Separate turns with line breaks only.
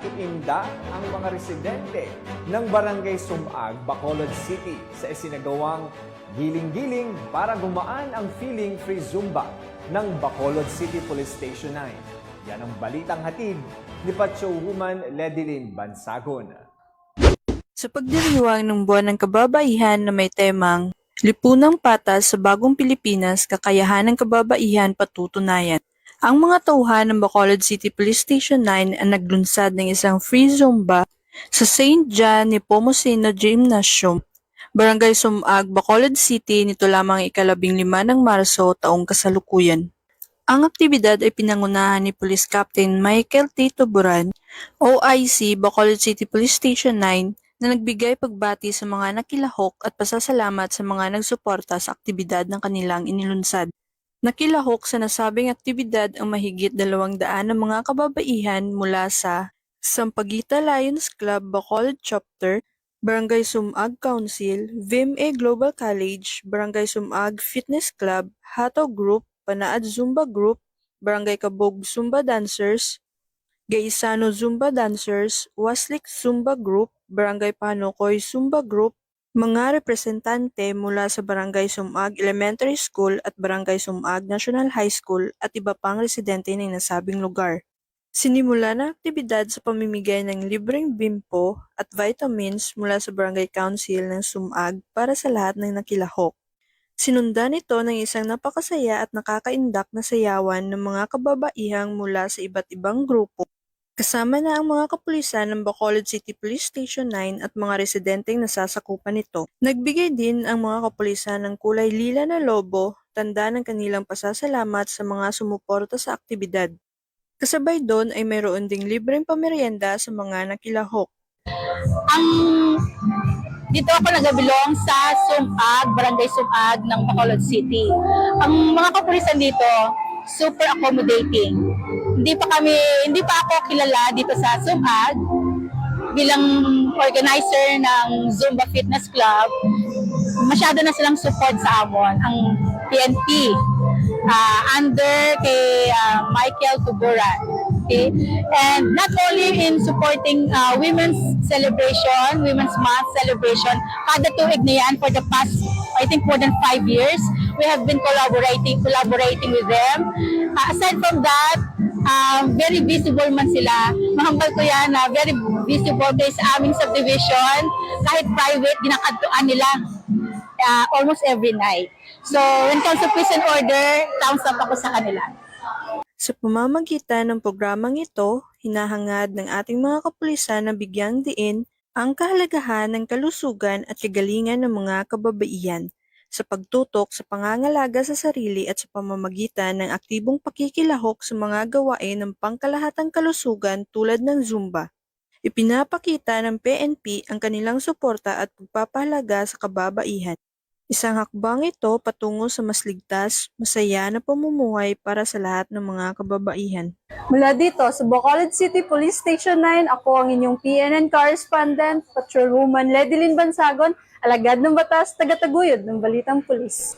iinda ang mga residente ng Barangay Sumag, Bacolod City sa isinagawang giling-giling para gumaan ang feeling-free Zumba ng Bacolod City Police Station 9. Yan ang balitang hatid ni Patrolwoman Ledilyn Bansagon.
Sa pagdiriwang ng Buwan ng Kababaihan na may temang Lipunang Patas sa Bagong Pilipinas, Kakayahan ng Kababaihan Patutunayan, ang mga tauhan ng Bacolod City Police Station 9 ang naglunsad ng isang free Zumba sa St. John Nepomuceno Gymnasium, Barangay Sumag, Bacolod City nito lamang ika-15 ng Marso taong kasalukuyan. Ang aktibidad ay pinangunahan ni Police Captain Michael T. Tuburan, OIC, Bacolod City Police Station 9, na nagbigay pagbati sa mga nakilahok at pasasalamat sa mga nagsuporta sa aktibidad ng kanilang inilunsad. Nakilahok sa nasabing aktibidad ang mahigit 200 na mga kababaihan mula sa Sampaguita Lions Club Bacolod Chapter, Barangay Sumag Council, VMA Global College, Barangay Sumag Fitness Club, Hato Group, Panaad Zumba Group, Barangay Kabog Zumba Dancers, Gaisano Zumba Dancers, Waslik Zumba Group, Barangay Panokoy Zumba Group, mga representante mula sa Barangay Sumag Elementary School at Barangay Sumag National High School at iba pang residente ng nasabing lugar. Sinimula ng aktibidad sa pamimigay ng libreng bimpo at vitamins mula sa Barangay Council ng Sumag para sa lahat ng nakilahok. Sinundan ito ng isang napakasaya at nakakaindak na sayawan ng mga kababaihang mula sa iba't ibang grupo. Kasama na ang mga kapulisan ng Bacolod City Police Station 9 at mga residenteng nasasakupan nito. Nagbigay din ang mga kapulisan ng kulay lila na lobo, tanda ng kanilang pasasalamat sa mga sumuporta sa aktibidad. Kasabay doon ay mayroon ding libreng pamerienda sa mga nakilahok.
Dito ako nagabilong sa Sumag, Barangay Sumag ng Bacolod City. Ang mga kapulisan dito, super accommodating. Hindi pa ako kilala dito sa Sumag bilang organizer ng Zumba Fitness Club. Masyado na silang support sa amon, ang PNP, under kay Michael Tuburan. Okay? And not only in supporting women's celebration, Women's Month celebration, kada tuig na yan for the past, I think more than 5 years, we have been collaborating with them. Aside from that, very visible man sila. Mahambal ko yan na very visible guys sa aming subdivision. Kahit private, ginakadtuan nila almost every night. So, when it comes to peace and order, thumbs up ako sa kanila.
Sa pamamagitan ng programang ito, hinahangad ng ating mga kapulisan na bigyang diin ang kahalagahan ng kalusugan at kagalingan ng mga kababaihan sa pagtutok sa pangangalaga sa sarili at sa pamamagitan ng aktibong pakikilahok sa mga gawain ng pangkalahatang kalusugan tulad ng Zumba. Ipinapakita ng PNP ang kanilang suporta at pagpapahalaga sa kababaihan. Isang hakbang ito patungo sa mas ligtas, masaya na pamumuhay para sa lahat ng mga kababaihan.
Mula dito sa Bacolod City Police Station 9, ako ang inyong PNN correspondent, Patrolwoman Ledilyn Bansagon, alagad ng batas, tagataguyod ng Balitang Pulis.